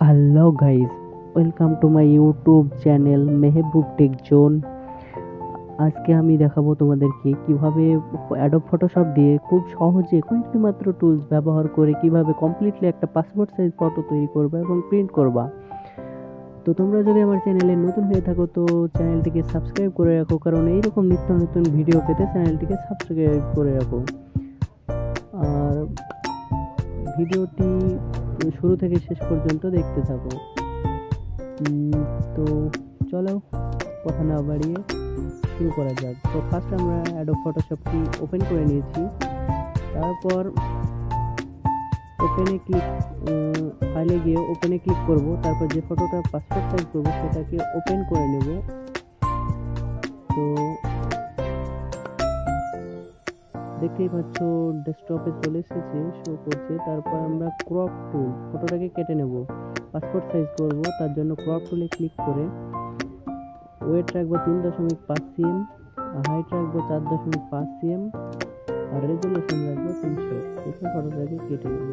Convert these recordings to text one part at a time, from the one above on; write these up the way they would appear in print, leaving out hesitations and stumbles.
Hello guys, welcome to my YouTube channel Mehboob tech zone. আজকে আমি দেখাবো তোমাদেরকে কিভাবে অ্যাডোব ফটোশপ দিয়ে খুব সহজে কয়েকটি মাত্র টুলস ব্যবহার করে কিভাবে কমপ্লিটলি একটা পাসপোর্ট সাইজ ফটো তৈরি করবা এবং প্রিন্ট করবা। তো তোমরা যদি আমার চ্যানেলে নতুন হয়ে থাকো তো চ্যানেলটিকে সাবস্ক্রাইব করে রাখো, কারণ এইরকম নিত্য নতুন ভিডিও পেতে চ্যানেলটিকে সাবস্ক্রাইব করে রাখো। আর ভিডিওটি শুরু থেকে শেষ পর্যন্ত দেখতে থাকো। তো চলো কথা না বাড়িয়ে শুরু করা যাক। তো ফার্স্ট আমরা অ্যাডোব ফটোশপটি ওপেন করে নিয়েছি। তারপর ওপেনে ক্লিক ফাইলে গিয়ে ওপেনে ক্লিক করব। তারপর যে ফটোটা পাসপোর্ট সাইজ করব সেটাকে ওপেন করে নেব। তো দেখতেই পাচ্ছ ডেস্কটপে চলে এসেছে, শো করছে। তারপর আমরা ক্রপ টুল ফটোটাকে কেটে নেব, পাসপোর্ট সাইজ করব। তার জন্য ক্রপ টুলে ক্লিক করে ওয়েট রাখবো 3.5 cm, হাইট রাখবো 4.5 cm, আর রেজুলেশন রাখবো 300। এসে ফটোটাকে কেটে নেব।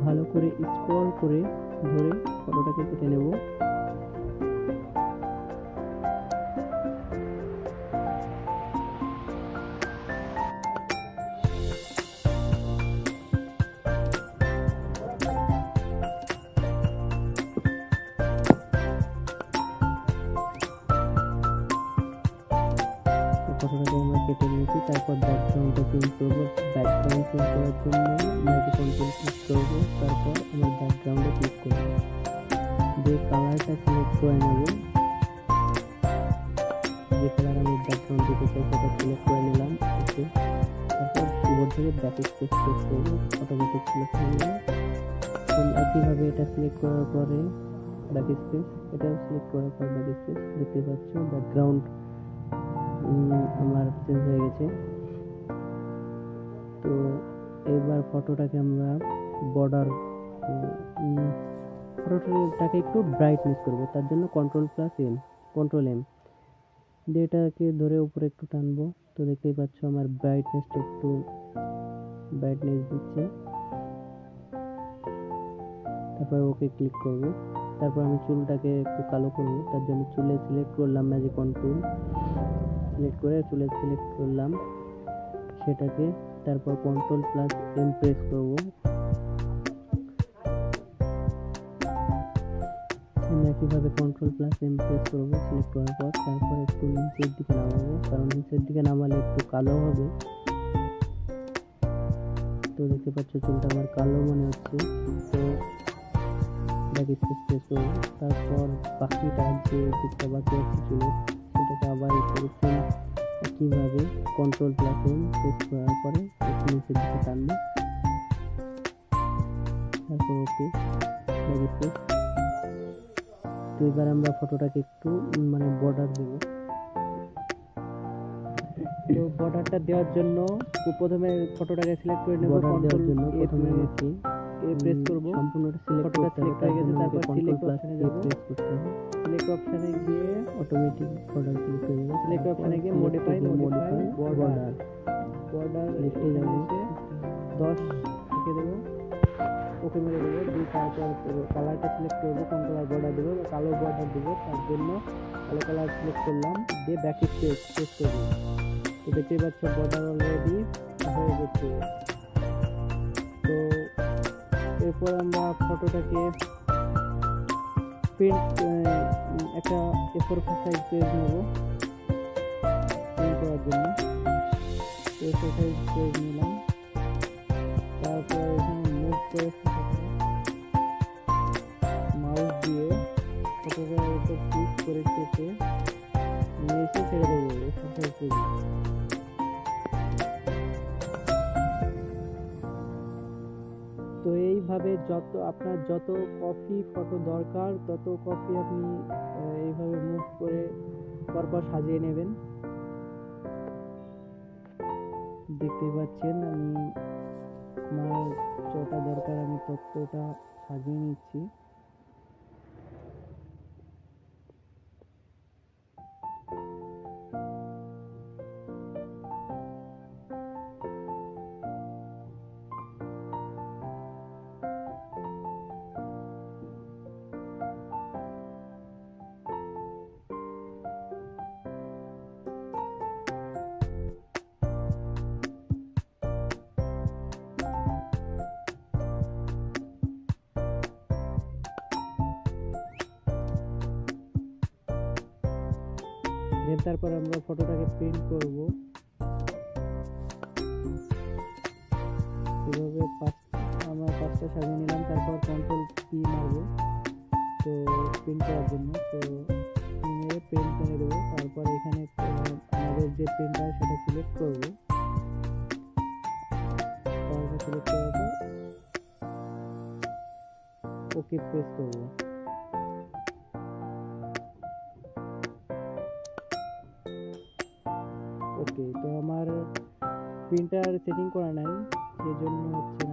ভালো করে স্ক্রল করে ধরে ফটোটাকে কেটে নেব। ফটোটাকে আমরা কেটে নিয়েছি। তারপর ব্যাকগ্রাউন্ডটা চেঞ্জ করবো। ব্যাকগ্রাউন্ড চেঞ্জ করার জন্য ম্যাজিক কন্ট্রোল ক্লিক করবো। তারপর আমরা ব্যাকগ্রাউন্ডে ক্লিক করবো, যে কালারটা সিলেক্ট করে নেব। যে কালার আমি ব্যাকগ্রাউন্ড দিতে চাই সেটা সিলেক্ট করে নিলাম। ওকে, তারপর কিবোর্ড থেকে ব্যাক স্পেস প্রেস করবো, অটোমেটিক সিলেক্ট হয়ে যাবে। একইভাবে এটা সিলেক্ট করার পরে ব্যাক স্পেস, এটাও সিলেক্ট করার পর ব্যাক স্পেস। দেখতে পাচ্ছ ব্যাকগ্রাউন্ড আমার চেঞ্জ হয়ে গেছে। তো এবার ফটোটাকে আমরা বর্ডার ফটোটাকে একটু ব্রাইটনেস করব। তার জন্য কন্ট্রোল এম দিয়ে এটাকে ধরে উপরে একটু টানবো। তো দেখতেই পাচ্ছ আমার ব্রাইটনেসটা একটু ব্রাইটনেস দিচ্ছে। তারপর ওকে ক্লিক করব। তারপর আমি চুলটাকে একটু কালো করব। তার জন্য চুলে সিলেক্ট করলাম ম্যাজিক কন্ট্রোল, সিলেক্ট করে চুলে সিলেক্ট করলাম সেটাকে। তারপর কন্ট্রোল+M প্রেস করব। আমি একইভাবে কন্ট্রোল+M প্রেস করব সিলেক্ট করার পর। তারপর একটু নিচের দিকে নামাবো, কারণ নিচের দিকে নামালে একটু কালো হবে। তো দেখতে পাচ্ছ চুলটা আমার কালো মনে হচ্ছে। তো ব্যাক স্পেস প্রেস করব। তারপর বাকিটা যে দিকটা বাকি আছে চুলের সেটাকে আবার একইভাবে কন্ট্রোল+M প্রেস করার পরে একটু নিচের দিকে টানবো। তারপর ওকে, ব্যাক স্পেস। তো এবার আমরা ফটোটাকে একটু বর্ডার দেব। তো বর্ডারটা দেওয়ার জন্য প্রথমে ফটোটাকে সিলেক্ট করে নেব। বর্ডার দেওয়ার জন্য প্রথমে আমাকে প্রেস করব। সম্পূর্ণটা সিলেক্ট করতে হবে। তার জন্য তারপর সিলেক্ট অপশনে যাব। প্রেস করতে হবে। সিলেক্ট অপশনে গিয়ে অটোমেটিক বর্ডার সিলেক্ট হয়ে যাবে। সিলেক্ট অপশনে গিয়ে মডিফাই বর্ডার লিখে যাব 10 লিখে দেব। ওকে মেরে দেবো। দিয়ে তারপর কালারটা সিলেক্ট করবো, কোন কালার বর্ডার দেবো। কালো বর্ডার দেবো, তার জন্য কালো কালার সিলেক্ট করলাম, দিয়ে ব্যাক স্পেস প্রেস করবো। তো দেখতেই পাচ্ছ বর্ডার অলরেডি হয়ে গেছে। তো এরপর আমরা ফটোটাকে প্রিন্ট একটা A4 সাইজ পেজ নেব প্রিন্ট করার জন্য। A4 সাইজ পেজ নিলাম। তারপর এখানে মুভ করে মাউস দিয়ে ফটোটার উপর ক্লিক করে চেপে নিয়ে এসে ছেড়ে দেবো A4 সাইজ পেজে। তো এইভাবে আপনার যত কপি ফটো দরকার তত কপি আপনি এইভাবে মুভ করে পরপর সাজিয়ে নেবেন। দেখতে পাচ্ছেন আমি আমার যতটা দরকার আমি ততটা সাজিয়ে নিচ্ছি। দেন তারপর আমরা ফটোটাকে প্রিন্ট করব। এভাবে আমরা পাঁচটা সাজিয়ে নিলাম, তারপর কন্ট্রোল পি মারবো তো প্রিন্ট করার জন্য। তো মেরে প্রিন্ট করে দেবো। তারপর এখানে আমাদের যে প্রিন্টার সেটা সিলেক্ট করবো। সিলেক্ট করার পর ওকে প্রেস করব। ওকে, তো আমার প্রিন্টার সেটিং করা নাই, সেজন্য হচ্ছে না।